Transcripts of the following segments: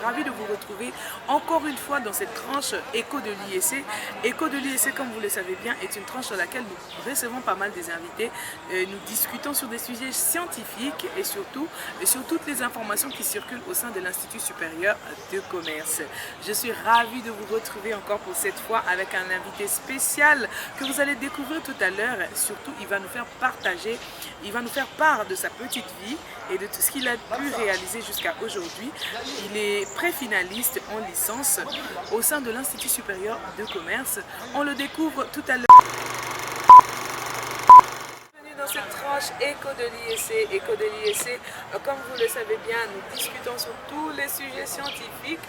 ravie de vous retrouver encore une fois dans cette tranche Écho de l'IEC. Écho de l'IEC, comme vous le savez bien, est une tranche dans laquelle nous recevons pas mal des invités. Nous discutons sur des sujets scientifiques et surtout sur toutes les informations qui circulent au sein de l'Institut supérieur de commerce. Je suis ravie de vous retrouver encore pour cette fois avec un invité spécial que vous allez découvrir tout à l'heure. Surtout, il va nous faire partager, il va nous faire part de sa petite vie et de tout ce qu'il a pu réaliser jusqu'à aujourd'hui. Il est pré-finaliste en licence au sein de l'Institut supérieur de commerce. On le découvre tout à l'heure. Bienvenue dans cette tranche Écho de l'IEC. Écho de l'IEC, comme vous le savez bien, nous discutons sur tous les sujets scientifiques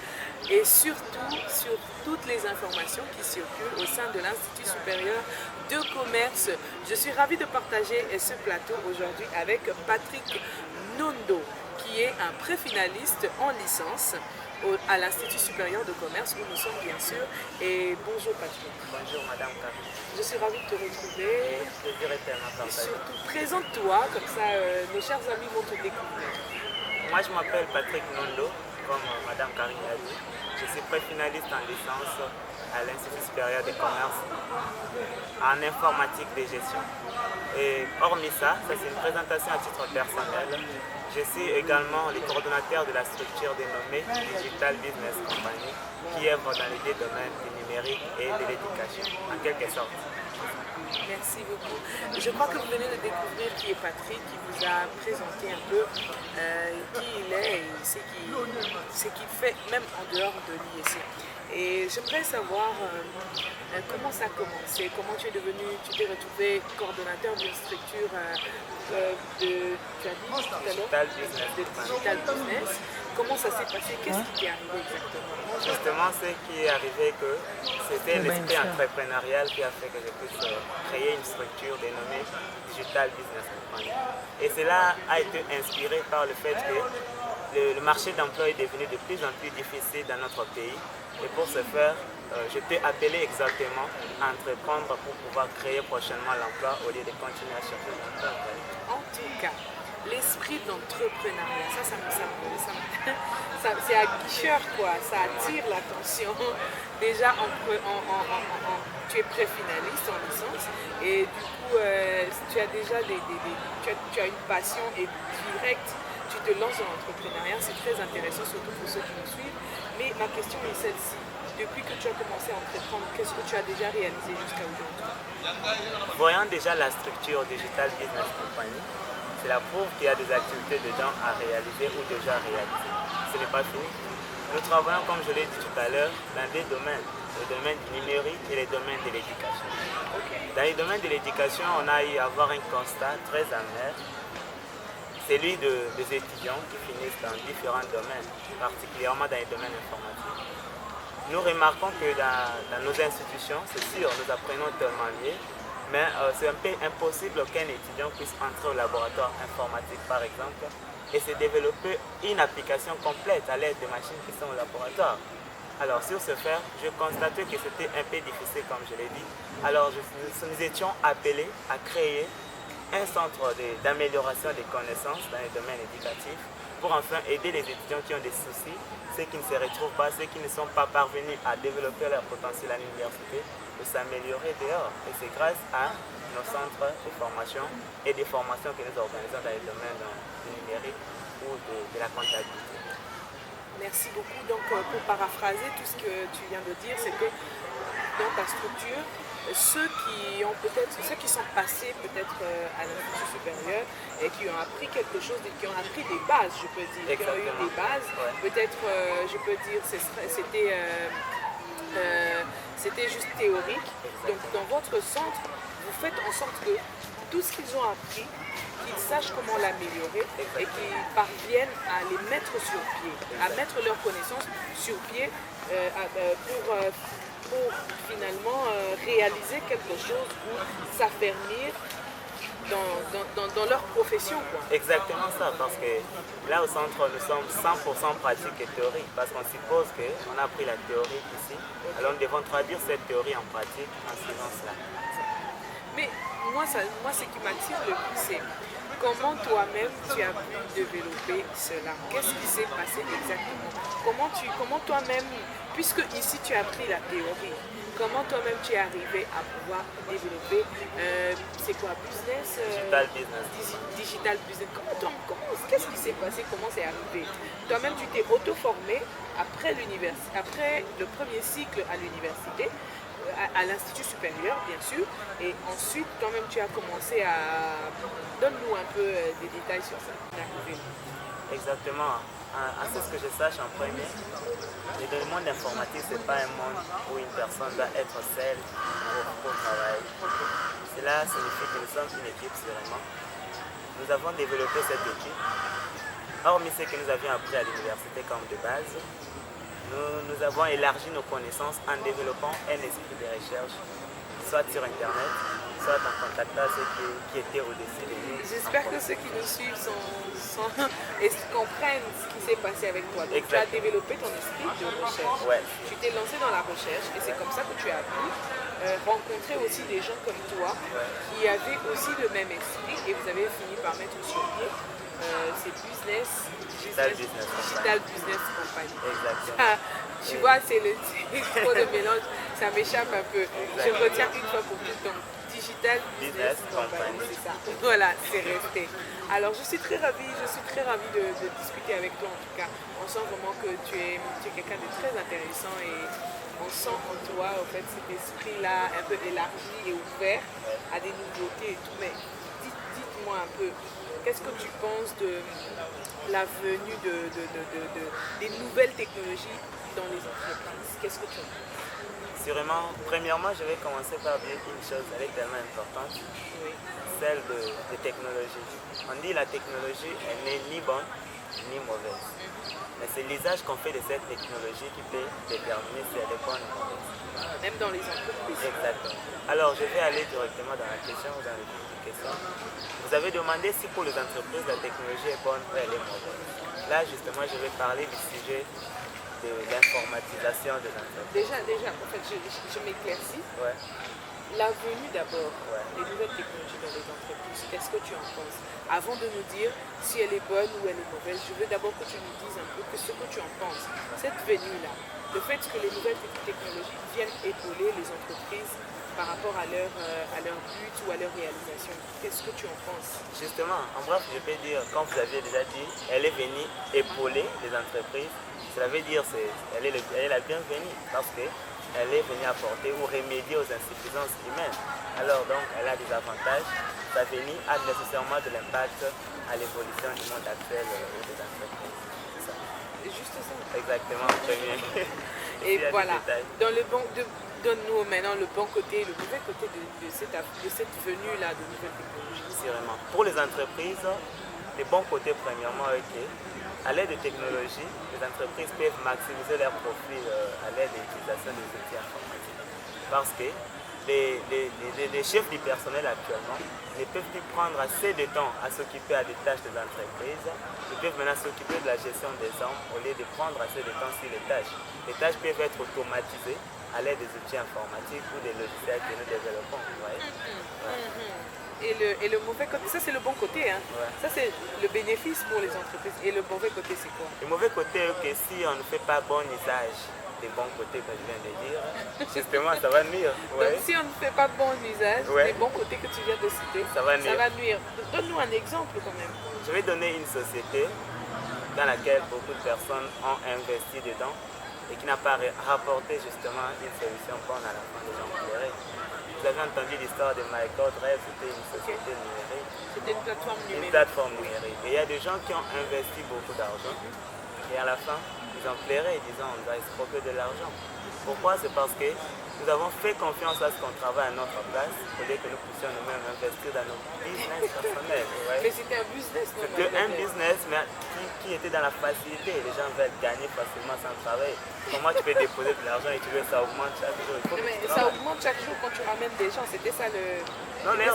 et surtout sur toutes les informations qui circulent au sein de l'Institut supérieur de commerce. Je suis ravie de partager ce plateau aujourd'hui avec Patrick Nondo, qui est un pré-finaliste en licence à l'Institut supérieur de commerce où nous sommes bien sûr. Et bonjour Patrick. Bonjour Madame Carrie. Je suis ravie de te retrouver. Plaisir est tellement Et partagé. surtout, présente-toi, comme ça nos chers amis vont te découvrir. Moi je m'appelle Patrick Nondo, comme Madame Carrie l'a dit. Je suis pré-finaliste en licence à l'Institut supérieur de commerce en informatique de gestion. Et hormis ça, c'est une présentation à titre personnel. Je suis également le coordonnateur de la structure dénommée Digital Business Company, qui œuvre dans les deux domaines du numérique et de l'éducation, en quelque sorte. Merci beaucoup. Je crois que vous venez de découvrir qui est Patrick, qui vous a présenté un peu qui il est et ce qu'il fait, même en dehors de l'IEC. Et j'aimerais savoir comment ça a commencé, comment tu es devenu, tu t'es retrouvé coordonnateur d'une structure tu as dit tout à l'heure, de Digital Business. Comment ça s'est passé, qu'est-ce qui t'est arrivé exactement? Justement, ce qui est arrivé, que c'était l'esprit entrepreneurial qui a fait que je puisse créer une structure dénommée Digital Business Company. Et cela a été inspiré par le fait que le marché d'emploi est devenu de plus en plus difficile dans notre pays. Et pour ce faire, je t'ai appelé exactement à entreprendre pour pouvoir créer prochainement l'emploi au lieu de continuer à chercher l'emploi. En tout cas, l'esprit d'entrepreneuriat, c'est aguicheur quoi, ça attire l'attention. Déjà, tu es pré-finaliste en licence et du coup, tu as déjà tu as une passion et direct, tu te lances dans l'entrepreneuriat, c'est très intéressant, surtout pour ceux qui nous suivent. Mais ma question est celle-ci. Depuis que tu as commencé à entreprendre, qu'est-ce que tu as déjà réalisé jusqu'à aujourd'hui? Voyant déjà la structure Digital Business Company, cela prouve qu'il y a des activités dedans à réaliser ou déjà réalisées. Ce n'est pas fini. Nous travaillons, comme je l'ai dit tout à l'heure, dans deux domaines, le domaine du numérique et le domaine de l'éducation. Dans le domaine de l'éducation, on a eu à avoir un constat très amer, celui des étudiants qui finissent dans différents domaines, particulièrement dans les domaines informatiques. Nous remarquons que dans nos institutions, c'est sûr, nous apprenons tellement mieux, mais c'est un peu impossible qu'un étudiant puisse entrer au laboratoire informatique, par exemple, et se développer une application complète à l'aide des machines qui sont au laboratoire. Alors, sur ce faire, je constatais que c'était un peu difficile, comme je l'ai dit. Alors, nous étions appelés à créer un centre d'amélioration des connaissances dans les domaines éducatifs pour enfin aider les étudiants qui ont des soucis, ceux qui ne se retrouvent pas, ceux qui ne sont pas parvenus à développer leur potentiel à l'université, de s'améliorer dehors. Et c'est grâce à nos centres de formation et des formations que nous organisons dans les domaines du numérique ou de la comptabilité. Merci beaucoup. Donc, pour paraphraser tout ce que tu viens de dire, c'est que dans ta structure, ceux qui sont passés peut-être à l'Institut supérieur et qui ont appris quelque chose, qui ont appris des bases, je peux dire, qui ont eu des bases, peut-être, je peux dire, c'était juste théorique. Donc, dans votre centre, vous faites en sorte que tout ce qu'ils ont appris, qu'ils sachent comment l'améliorer et qu'ils parviennent à les mettre sur pied, à mettre leurs connaissances sur pied pour finalement réaliser quelque chose ou s'affermir dans leur profession, quoi. Exactement ça, parce que là au centre, nous sommes 100% pratique et théorie, parce qu'on suppose qu'on a appris la théorie ici, alors nous devons traduire cette théorie en pratique en suivant cela. Mais moi, ce qui m'attire le plus, c'est Comment toi-même tu as pu développer cela? Qu'est-ce qui s'est passé exactement? Comment toi-même, puisque ici tu as appris la théorie, comment toi-même tu es arrivé à pouvoir développer, c'est quoi, business, Digital business. digital business? Qu'est-ce qui s'est passé? Comment c'est arrivé? Toi-même tu t'es auto-formé après après le premier cycle à l'université, à l'Institut supérieur, bien sûr, et ensuite, toi-même, tu as commencé à... Donne-nous un peu des détails sur ça. Exactement. À ce que je sache en premier, le monde informatique, ce n'est pas un monde où une personne doit être seule pour travailler. Cela signifie que nous sommes une équipe, sûrement. Nous avons développé cette équipe. Hormis ce que nous avions appris à l'université comme de base, nous avons élargi nos connaissances en développant un esprit de recherche, soit sur Internet, soit en contactant ceux qui étaient au-dessus de nous. J'espère que ceux qui nous suivent et comprennent ce qui s'est passé avec toi. Donc, tu as développé ton esprit de recherche. Ouais. Tu t'es lancé dans la recherche et c'est comme ça que tu as pu rencontrer aussi des gens comme toi qui avaient aussi le même esprit et vous avez fini par mettre sur pied c'est Digital Business Company. Exactement. Tu vois, c'est trop de mélange, ça m'échappe un peu. Je retiens une fois pour toutes, donc Digital Business Company, c'est ça. Voilà, c'est resté. Alors je suis très ravie de discuter avec toi en tout cas. On sent vraiment que tu es quelqu'un de très intéressant et on sent en toi en fait cet esprit-là un peu élargi et ouvert à des nouveautés et tout. Mais dites-moi un peu, qu'est-ce que tu penses de la venue des nouvelles technologies dans les entreprises? Qu'est-ce que tu en penses? Sûrement, premièrement, je vais commencer par dire une chose, elle est tellement importante, celle de technologie. On dit la technologie, elle n'est ni bonne ni mauvaise. Mais c'est l'usage qu'on fait de cette technologie qui peut déterminer si elle est bonne ou mauvaise. Même dans les entreprises. Exactement. Alors, je vais aller directement dans la question, dans le vif de question. Vous avez demandé si pour les entreprises, la technologie est bonne ou elle est mauvaise. Là, justement, je vais parler du sujet de l'informatisation des entreprises. Déjà, en fait, je m'éclaircis. Ouais. La venue d'abord, les nouvelles technologies dans les entreprises, qu'est-ce que tu en penses? Avant de nous dire si elle est bonne ou elle est mauvaise, je veux d'abord que tu nous dises un peu ce que tu en penses. Cette venue-là, le fait que les nouvelles technologies viennent épauler les entreprises par rapport à leur but ou à leur réalisation, qu'est-ce que tu en penses? Justement, en bref, je peux dire, comme vous aviez déjà dit, elle est venue épauler les entreprises. Cela veut dire qu'elle est la bienvenue parce qu'elle est venue apporter ou remédier aux insuffisances humaines. Alors donc, elle a des avantages. Sa venue a nécessairement de l'impact à l'évolution du monde actuel des entreprises. C'est ça. Juste ça. Exactement, très bien. Et voilà, donne-nous maintenant le bon côté, le mauvais côté de cette venue-là de nouvelles technologies. Sûrement. Pour les entreprises, les bons côtés, premièrement, à l'aide de technologies, les entreprises peuvent maximiser leur profit à l'aide de l'utilisation des outils informatiques. Parce que les chefs du personnel actuellement ne peuvent plus prendre assez de temps à s'occuper des tâches des entreprises. Ils peuvent maintenant s'occuper de la gestion des hommes au lieu de prendre assez de temps sur les tâches. Les tâches peuvent être automatisées à l'aide des outils informatiques ou des logiciels que nous développons. Et le mauvais côté, ça c'est le bon côté, hein? Ça c'est le bénéfice pour les entreprises. Et le mauvais côté c'est quoi? Le mauvais côté est que si on ne fait pas bon usage des bons côtés que je viens de dire, justement ça va nuire. Donc si on ne fait pas bon usage des bons côtés que tu viens de citer, ça va nuire. Donne-nous un exemple quand même. Je vais donner une société dans laquelle beaucoup de personnes ont investi dedans et qui n'a pas rapporté justement une solution bonne à la fin des gens pleurer. Vous avez entendu l'histoire de Michael Drive, c'était une société numérique. C'était une plateforme numérique. Et il y a des gens qui ont investi beaucoup d'argent et à la fin, ils ont pleuré disant on doit escroquer de l'argent. Pourquoi? C'est parce que nous avons fait confiance à ce qu'on travaille à notre place au lieu que nous puissions nous-mêmes investir dans nos business personnels. Mais c'était un business, non? C'était un business, mais qui était dans la facilité. Les gens veulent gagner facilement sans travail. Comment tu peux déposer de l'argent et tu veux que ça augmente chaque jour? Mais ça augmente chaque jour quand tu ramènes des gens, c'était ça le... Non, leur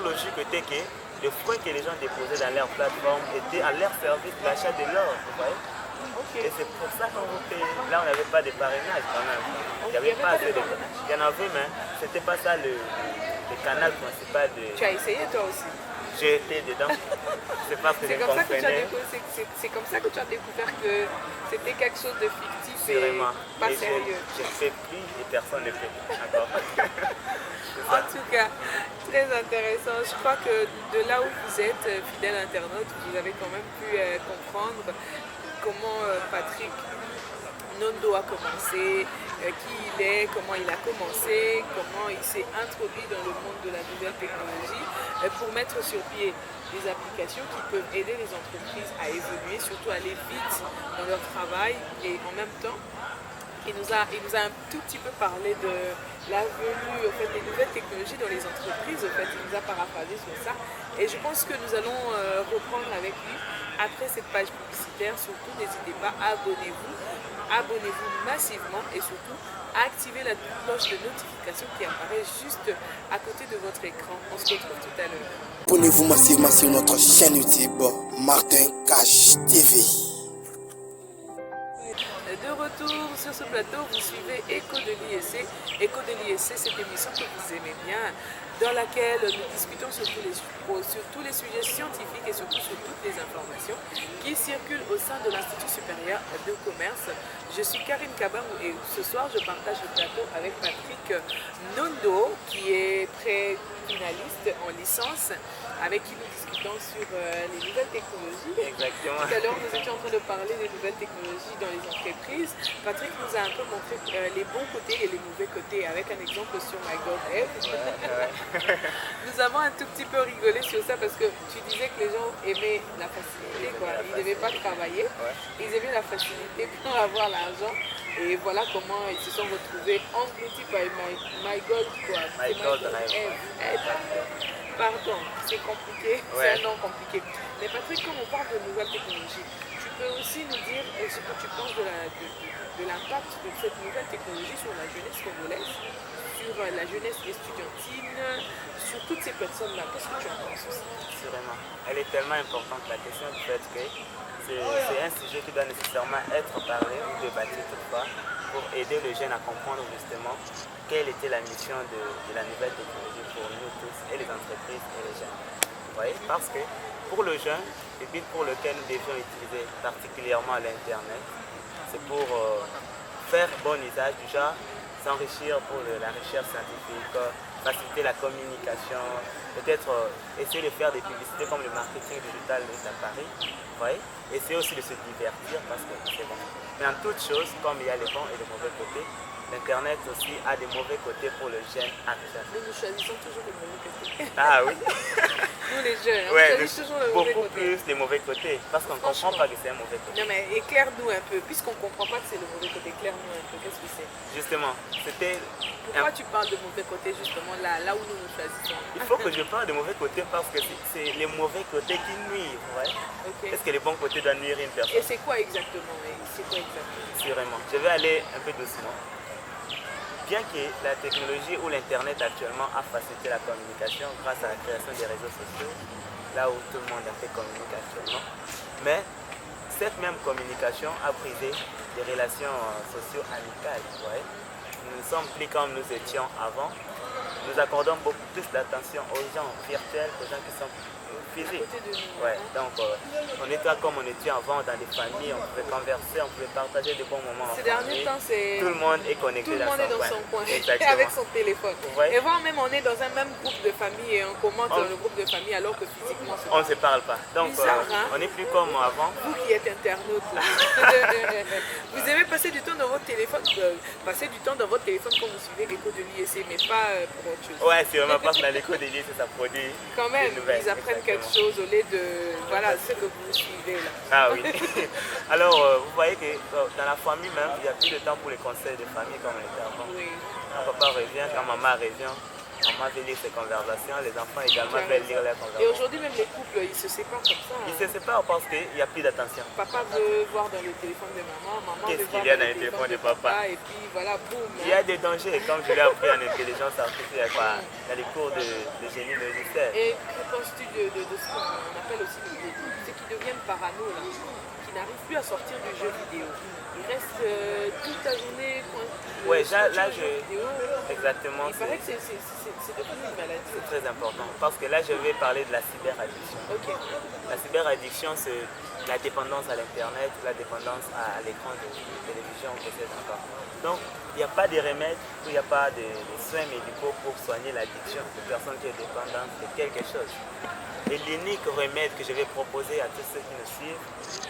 logique était que les fruits que les gens déposaient dans leur plateforme étaient à leur service de l'achat de l'or, vous voyez? Et c'est pour ça qu'on vous paye. Là, on n'avait pas de parrainage quand même. Il n'y avait pas assez de... Il y en avait, mais ce n'était pas ça le canal principal de... Tu as essayé toi aussi? j'ai été dedans. C'est parce que je comprenais. C'est comme ça que tu as découvert que c'était quelque chose de fictif Sûrement. et pas sérieux. Je ne fais plus et personne ne fait. D'accord. En tout cas, très intéressant. Je crois que de là où vous êtes, fidèle internaute, vous avez quand même pu comprendre comment Patrick Nondo a commencé, qui il est, comment il a commencé, comment il s'est introduit dans le monde de la nouvelle technologie pour mettre sur pied des applications qui peuvent aider les entreprises à évoluer, surtout à aller vite dans leur travail et en même temps, il nous a un tout petit peu parlé de la venue des nouvelles technologies dans les entreprises. Il nous a paraphrasé sur ça. Et je pense que nous allons reprendre avec lui après cette page publicitaire. Surtout, n'hésitez pas, abonnez-vous massivement et surtout, activez la cloche de notification qui apparaît juste à côté de votre écran. On se retrouve tout à l'heure. Abonnez-vous massivement sur notre chaîne YouTube Martin Cash TV. De retour sur ce plateau, vous suivez Écho de l'IEC. Écho de l'IEC, cette émission que vous aimez bien, dans laquelle nous discutons sur tous les sujets scientifiques et surtout sur toutes les informations qui circulent au sein de l'Institut supérieur de commerce. Je suis Karine Kabarou et ce soir, je partage le plateau avec Patrick Nondo, qui est pré-finaliste en licence, avec qui nous discutons sur les nouvelles technologies. Exactement. Tout à l'heure, nous étions en train de parler des nouvelles technologies dans les entreprises. Patrick nous a un peu montré les bons côtés et les mauvais côtés, avec un exemple sur MyGovDev. Nous avons un tout petit peu rigolé sur ça parce que tu disais que les gens aimaient la facilité, quoi. Ils n'aimaient pas travailler, ils aimaient la facilité pour avoir l'argent. Et voilà comment ils se sont retrouvés engloutis par MyGold, quoi. Pardon, c'est compliqué, c'est un nom compliqué. Mais Patrick, comme on parle de nouvelles technologies, tu peux aussi nous dire ce que tu penses de l'impact de cette nouvelle technologie sur la jeunesse congolaise, sur la jeunesse estudiantine, sur toutes ces personnes-là. Qu'est-ce que tu en penses aussi? Sûrement. Elle est tellement importante, la question du fait que c'est un sujet qui doit nécessairement être parlé ou débattu toutefois pour aider les jeunes à comprendre justement quelle était la mission de la nouvelle technologie pour nous tous, et les entreprises et les jeunes. Vous voyez? Parce que pour le jeune, le but pour lequel nous devions utiliser particulièrement l'Internet, c'est pour faire bon usage, du genre s'enrichir pour la recherche scientifique, faciliter la communication, peut-être essayer de faire des publicités comme le marketing digital est à Paris, vous voyez? Essayer aussi de se divertir parce que c'est bon. Mais en toute chose, comme il y a les bons et les mauvais côtés, l'Internet aussi a des mauvais côtés pour le jeune actuel. Nous choisissons toujours les mauvais côtés. Ah oui. Nous les jeunes, on choisit toujours le mauvais côté. Beaucoup plus les mauvais côtés, parce qu'on ne comprend pas que c'est un mauvais côté. Non mais éclaire-nous un peu, puisqu'on ne comprend pas que c'est le mauvais côté, éclaire-nous un peu, qu'est-ce que c'est? Justement, c'était... Pourquoi tu parles de mauvais côté justement là où nous nous choisissons? Il faut que je parle de mauvais côtés parce que c'est les mauvais côtés qui nuisent, ouais. Okay. Est-ce que les bons côtés doivent nuire une personne? Et c'est quoi exactement? Sûrement. Je vais aller un peu doucement. Bien que la technologie ou l'Internet actuellement a facilité la communication grâce à la création des réseaux sociaux, là où tout le monde a fait communique actuellement, mais cette même communication a brisé des relations socio-amicales. Ouais. Nous ne sommes plus comme nous étions avant. Nous accordons beaucoup plus d'attention aux gens virtuels, aux gens qui sont physiques. Ouais. Donc, on n'est pas comme on était avant dans des familles, on pouvait converser, on pouvait partager de bons moments. Ces derniers temps, c'est... Tout le monde est connecté dans son coin. Exactement. Avec son téléphone. Ouais. Et voire même on est dans un même groupe de famille et on commente dans le groupe de famille alors que physiquement on ne se parle pas. Donc, bizarre, on n'est plus comme avant. Vous qui êtes internaute là, vous aimez passer du temps dans votre téléphone, quand vous suivez l'écho de l'IEC, mais pas pour autre chose. Ouais, c'est vraiment parce que dans l'écho de l'IEC, ça produit quand même, nouvelles, ils apprennent quelque chose au lieu de ce que vous suivez là. Ah oui. Alors, vous voyez que dans la famille même, il n'y a plus de temps pour les conseils de famille comme on était avant. Oui. Quand papa revient, quand maman revient, maman veut lire ses conversations, les enfants également veulent lire leurs conversations. Et aujourd'hui, même les couples, ils se séparent comme ça. Ils se séparent parce qu'il n'y a plus d'attention. Papa veut voir dans le téléphone de maman, maman veut voir dans le téléphone de papa. Et puis voilà, boum. Il y a des dangers, comme je l'ai appris en intelligence artificielle, dans les cours de génie logiciel. Et que penses-tu de ce qu'on appelle aussi ceux qui deviennent parano là, qui n'arrive plus à sortir du jeu vidéo. Il reste toute la journée Ouais, sur là, le jeu vidéo. exactement. Il paraît que c'est devenu une maladie. C'est très important parce que là, je vais parler de la cyberaddiction. Ok. La cyberaddiction, c'est la dépendance à l'Internet, la dépendance à l'écran de télévision, peut-être encore. Donc, il n'y a pas de remède, il n'y a pas de soins médicaux pour soigner l'addiction de personne qui est dépendante de quelque chose. Et l'unique remède que je vais proposer à tous ceux qui nous suivent,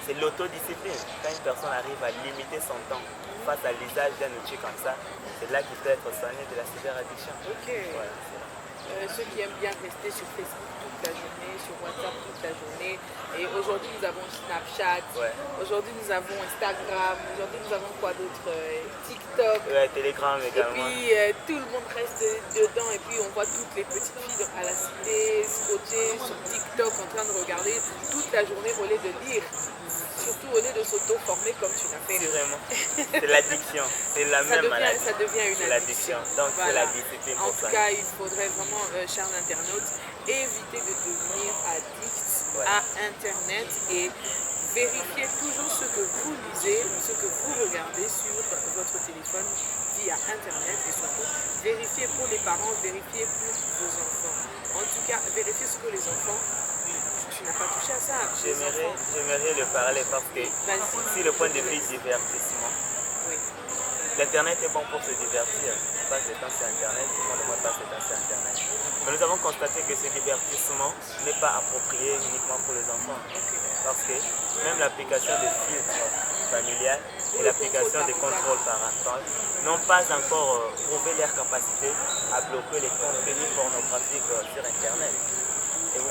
c'est l'autodiscipline. Quand une personne arrive à limiter son temps face à l'usage d'un outil comme ça, c'est là qu'il peut être soigné de la cyberaddiction. Ok. Voilà, ceux qui aiment bien rester sur Facebook toute la journée, sur WhatsApp toute la journée. Et aujourd'hui, nous avons Snapchat, ouais. Aujourd'hui, nous avons Instagram, aujourd'hui, nous avons quoi d'autre TikTok. Ouais, Telegram également. Et puis, tout le monde reste dedans. Et puis, on voit toutes les petites filles à la cité, scotchées sur TikTok, en train de regarder toute la journée au lieu de lire. Surtout au lieu de s'auto-former comme tu l'as fait. C'est vraiment, c'est l'addiction, c'est la même maladie. Ça devient une addiction. Donc voilà. c'est la discipline. En tout cas, il faudrait vraiment, chers internautes, éviter de devenir addict à Internet et vérifier toujours ce que vous lisez, ce que vous regardez sur votre téléphone via Internet et surtout vérifier pour les parents, vérifier pour vos enfants. En tout cas, vérifier ce que les enfants... Tu n'as pas touché à ça. J'aimerais le parler parce que si le point de vue divertissement, oui. l'Internet est bon pour se divertir. Pas c'est temps c'est Internet, tout le monde ne voit pas c'est temps c'est Internet. Mais nous avons constaté que ce divertissement n'est pas approprié uniquement pour les enfants. Okay. Parce que même l'application de filtre familial et l'application de contrôle parental n'ont pas encore prouvé leur capacité à bloquer les contenus pornographiques sur Internet.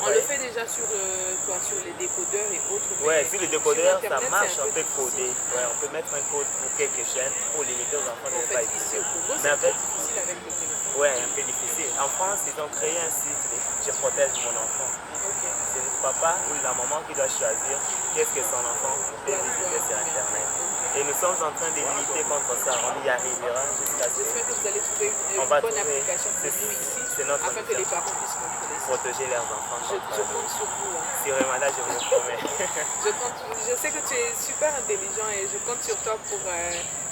On le fait déjà sur les décodeurs et autres. Ouais, sur les décodeurs, ça marche, on peut coder. Ouais, on peut mettre un code pour quelques chaînes pour limiter aux enfants de ne pas utiliser. Mais en fait, c'est difficile avec le téléphone. Ouais, un peu difficile. En France, ils ont créé un site de Je protège mon enfant. Okay. C'est le papa ou la maman qui doit choisir qu'est-ce que son enfant peut visiter sur Internet. Et nous sommes en train de lutter contre ça. On y arrivera jusqu'à ce J'espère que vous allez trouver une bonne application pour nous ici, afin que les parents puissent contrôler ça. Protéger leurs enfants. Je compte sur vous. Hein. Si vraiment là, je vous le promets. Je sais que tu es super intelligent et je compte sur toi pour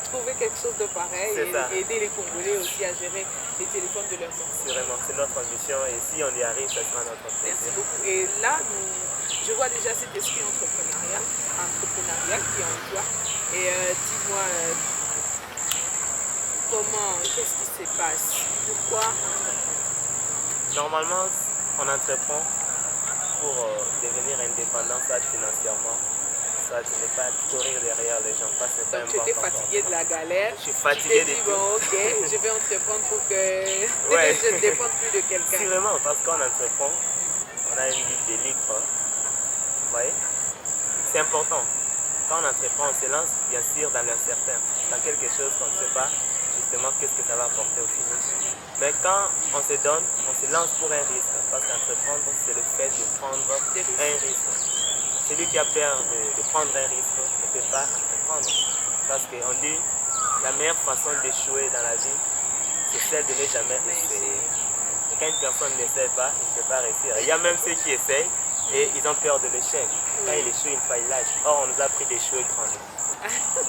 trouver quelque chose de pareil et aider les Congolais aussi à gérer les téléphones de leurs enfants. C'est vraiment, c'est notre ambition et si on y arrive, ça sera notre plaisir. Merci beaucoup. Et là, je vois déjà cet esprit entrepreneurial qui est en toi. Et dis-moi, qu'est-ce qui se passe? Pourquoi entreprendre? Normalement, on entreprend pour devenir indépendant, soit financièrement, soit de ne pas courir derrière les gens. Parce que c'est donc tu étais fatigué de la galère. Je suis fatigué de tout. Bon, ok, je vais entreprendre pour que je ne dépende plus de quelqu'un. Si vraiment, parce qu'on entreprend, on a une vie de litre. Vous voyez? C'est important. Quand on entreprend, on se lance bien sûr dans l'incertain, dans quelque chose qu'on ne sait pas justement qu'est-ce que ça va apporter au finish. Mais quand on se donne, on se lance pour un risque, parce qu'entreprendre, c'est le fait de prendre un risque. Celui qui a peur de prendre un risque ne peut pas entreprendre. Parce qu'on dit la meilleure façon d'échouer dans la vie, c'est celle de ne jamais essayer. Et quand une personne n'essaie pas, il ne peut pas réussir. Il y a même ceux qui essayent et ils ont peur de l'échec. Quand il échoue, il faille l'âge. Or, on nous a appris d'échouer grandement.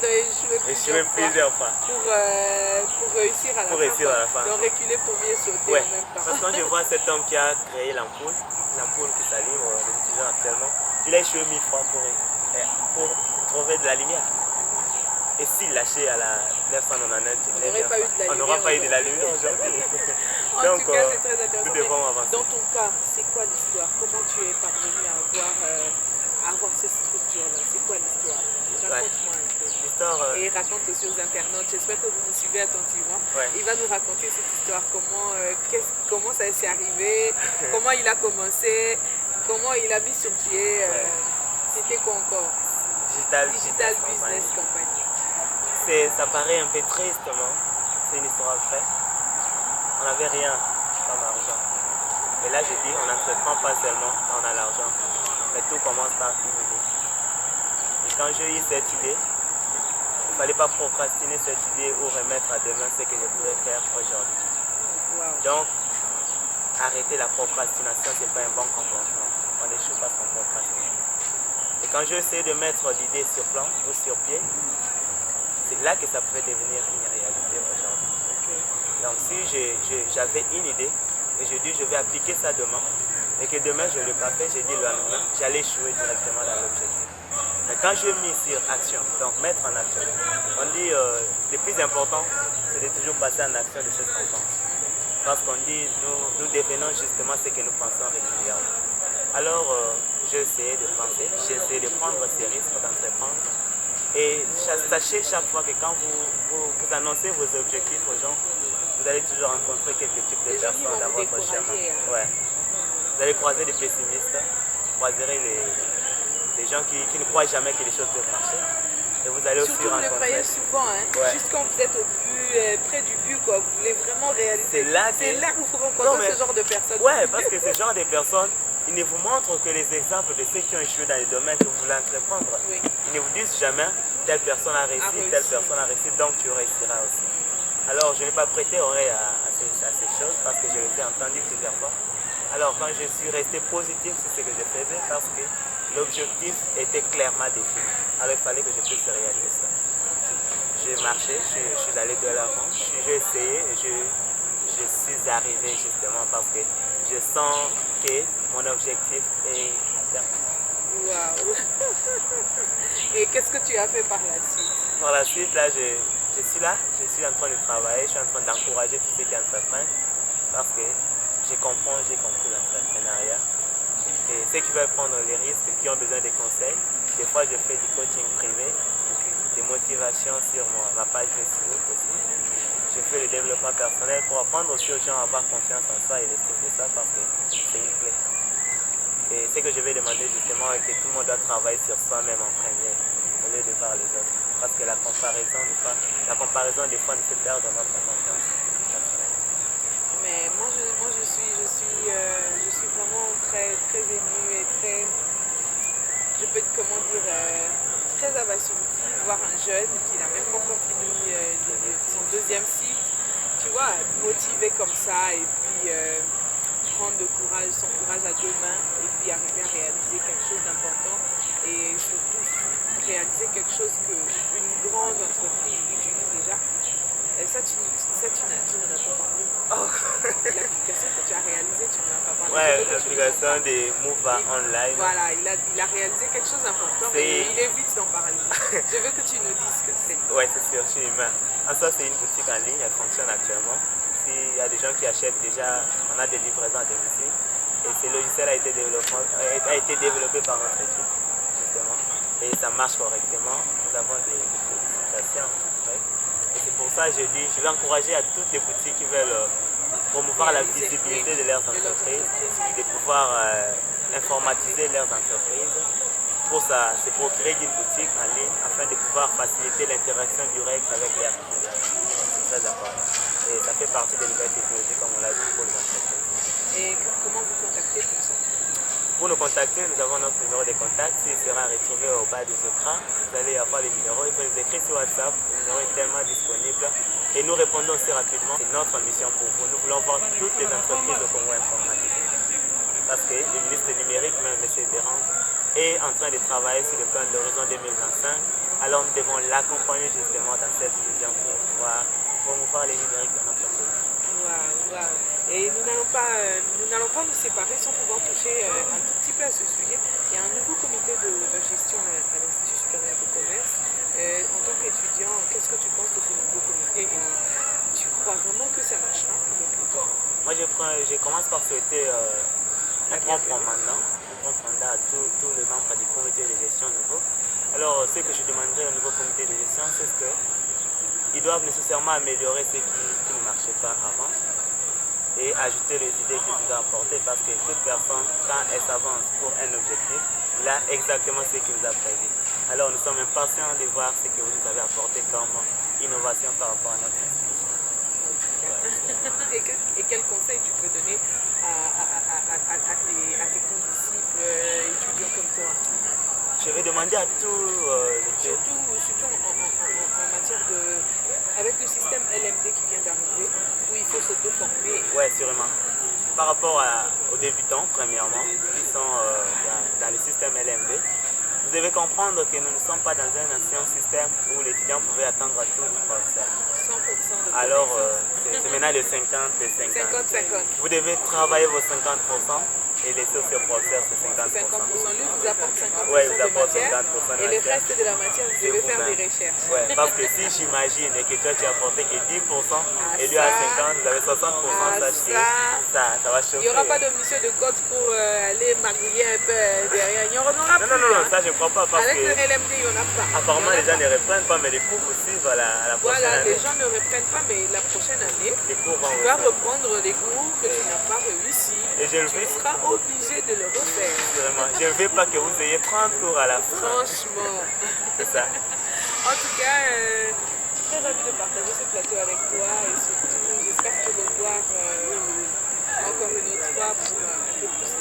d'échouer plusieurs fois. Pour réussir à la fin. Donc reculer pour mieux sauter en même temps. Parce que quand je vois cet homme qui a créé l'ampoule qui s'allume, les étudiants actuellement, il a échoué 1000 fois pour trouver de la lumière. Et s'il lâchait à la 999, on n'aura pas eu de la lumière aujourd'hui. En tout cas, c'est très intéressant. Nous devons avancer. Dans ton cas, c'est quoi l'histoire? Comment tu es parvenu à avoir cette structure-là? C'est quoi l'histoire? Raconte-moi un peu. Et raconte aussi aux internautes. J'espère que vous nous suivez attentivement. Ouais. Il va nous raconter cette histoire. Comment ça s'est arrivé? Comment il a commencé? Comment il a mis sur pied? C'était quoi encore? Digital Business Company. Ça paraît un peu triste, non? C'est une histoire vraie. On n'avait rien comme argent. Et là, je dis, on n'entreprend pas seulement quand on a l'argent, mais tout commence par une idée. Et quand j'ai eu cette idée, il ne fallait pas procrastiner cette idée ou remettre à demain ce que je pouvais faire aujourd'hui. Wow. Donc, arrêter la procrastination, ce n'est pas un bon comportement. On échoue parce qu'on procrastine. Et quand je essayé de mettre l'idée sur plan ou sur pied, c'est là que ça pouvait devenir une réalité aujourd'hui. Donc si j'avais une idée et je dis je vais appliquer ça demain, et que demain je ne l'ai pas fait, j'ai dit le lendemain, j'allais échouer directement dans l'objectif. Mais quand je mis sur action, donc mettre en action, on dit le plus important, c'est de toujours passer en action de ce qu'on pense. Parce qu'on dit, nous devenons justement ce que nous pensons régulièrement. Alors, j'ai essayé de penser, j'ai essayé de prendre ces risques d'entreprendre. Et sachez chaque fois que quand vous annoncez vos objectifs aux gens, vous allez toujours rencontrer quelques types de personnes dans votre chemin. Ouais. Vous allez croiser des pessimistes, vous croiserez les gens qui ne croient jamais que les choses peuvent marcher. Et vous allez aussi surtout vous le croyez souvent, hein? Ouais. Juste quand vous êtes au but, près du but, quoi. Vous voulez vraiment réaliser. C'est là que vous rencontrez ce genre de personnes. Ouais, parce que ce genre de personnes, ils ne vous montrent que les exemples de ceux qui ont échoué dans les domaines que vous voulez entreprendre. Oui. Ils ne vous disent jamais telle personne a réussi, telle personne a réussi, donc tu réussiras aussi. Alors je n'ai pas prêté oreille à ces choses parce que je les ai entendues plusieurs fois. Alors quand je suis resté positif sur ce que je faisais parce que l'objectif était clairement défini. Alors il fallait que je puisse réaliser ça. J'ai marché, je suis allé de l'avant, j'ai essayé et je suis arrivé justement parce que je sens que mon objectif est atteint. Waouh! Et qu'est-ce que tu as fait par la suite? Par la suite, là, je suis en train de travailler, je suis en train d'encourager tous ceux qui entreprennent parce que j'ai compris l'entrepreneuriat. Et ceux qui veulent prendre les risques, qui ont besoin de conseils, des fois je fais du coaching privé, des motivations sur ma page Facebook aussi. Je fais le développement personnel pour apprendre aussi aux gens à avoir confiance en soi et l'estime de soi parce que c'est une clé. Et ce que je vais demander justement est que tout le monde doit travailler sur soi-même en premier au lieu de voir les autres. Parce que la comparaison des fois nous fait perdre notre confiance personnelle. Mais moi je suis vraiment très émue et très, je peux comment dire, très abasourdie de voir un jeune qui n'a même pas encore fini son deuxième cycle, tu vois, motivé comme ça et puis prendre son courage à deux mains et puis arriver à réaliser quelque chose d'important et surtout réaliser quelque chose qu'une grande entreprise utilise déjà. Et ça, tu n'en as pas parlé. Oh. L'application que tu as réalisée, tu n'en as pas parlé. Ouais, l'application des Mova Online. Voilà, il a réalisé quelque chose d'important, mais il évite d'en parler. Je veux que tu nous dises ce que c'est. Ouais, c'est sûr, je suis humain. En soi, c'est une boutique en ligne, elle fonctionne actuellement. S'il y a des gens qui achètent déjà, on a des livraisons à domicile. Et ce logiciel a été développé par notre équipe, justement. Et ça marche correctement. Nous avons des félicitations. Ouais. Et c'est pour ça que je dis, je vais encourager à toutes les boutiques qui veulent promouvoir la visibilité de leurs entreprises, de pouvoir informatiser leurs entreprises. Pour ça, c'est pour créer une boutique en ligne afin de pouvoir faciliter l'interaction directe avec leurs clients. C'est très important. Et ça fait partie des nouvelles technologies comme on l'a dit pour les entreprises. Et comment vous contactez pour ça? Pour nous contacter, nous avons notre numéro de contact, il sera retrouvé au bas des écrans. Vous allez avoir les numéros, il faut nous écrire sur WhatsApp, le numéro est tellement disponible. Et nous répondons aussi rapidement, c'est notre mission pour vous. Nous voulons voir toutes les entreprises au Congo informatisées. Parce que le ministre numérique, même M. Véran, est en train de travailler sur le plan de l'horizon 2025. Alors nous devons l'accompagner justement dans cette vision pour pouvoir promouvoir les numériques dans notre pays. Wow. Et nous n'allons pas nous séparer sans pouvoir toucher un tout petit peu à ce sujet. Il y a un nouveau comité de gestion à l'Institut supérieur de commerce. En tant qu'étudiant, qu'est-ce que tu penses de ce nouveau comité et tu crois vraiment que ça marchera? Moi, je commence par souhaiter un grand mandat à tous les membres du comité de gestion nouveau. Alors, ce que je demanderais au nouveau comité de gestion, c'est que ils doivent nécessairement améliorer ce qui ne marchait pas avant et ajouter les idées qu'ils nous ont apportées parce que toute personne, quand elle s'avance pour un objectif, il a exactement ce qu'il nous a prévu. Alors nous sommes impatients de voir ce que vous nous avez apporté comme innovation par rapport à notre institution. Et quel conseil tu peux donner à tes condisciples étudiants comme toi? Je vais demander à tous surtout en matière de... Avec le système LMD qui vient d'arriver, où il faut s'auto-former. Oui, sûrement. Par rapport aux débutants, premièrement, qui sont dans le système LMD, Vous devez comprendre que nous ne sommes pas dans un ancien système où l'étudiant pouvait attendre à tout le professeur. 100% de Alors, connaissances. c'est maintenant de 50 et 50. 50-50. Vous devez travailler vos 50% et laisser aussi au professeur ses 50%. 50%. Lui vous apporte 50% Ouais, il vous de apporte matière 50% de et le matière. reste de la matière, vous C'est devez faire vous-même. des recherches. Ouais, parce que si j'imagine que toi tu as apporté que 10% et lui ça. à 50, vous avez 60%, sache que ça va chauffer. Il n'y aura pas de mission de code pour aller magouiller un peu derrière. Il n'y en aura plus. Non, hein. ça je crois pas parce Avec que le LMD, il n'y en a pas. apparemment les gens ne reprennent pas, mais les cours aussi, voilà, à la prochaine Voilà, année. les gens ne reprennent pas, mais la prochaine année, Les cours vont tu vas reprendre. reprendre les cours que tu n'as pas réussi. Et je le Tu fais. seras obligé de le refaire. Vraiment, je ne veux pas que vous ayez 30 cours à la fin. Franchement. C'est ça. En tout cas, très ravi de partager ce plateau avec toi et surtout, j'espère te revoir encore une autre fois pour un peu plus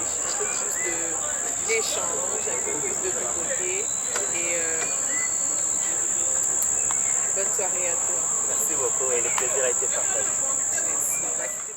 d'échange, un peu plus de nouveautés. Et bonne soirée à toi. Merci beaucoup et le plaisir a été partagé. Merci. On va quitter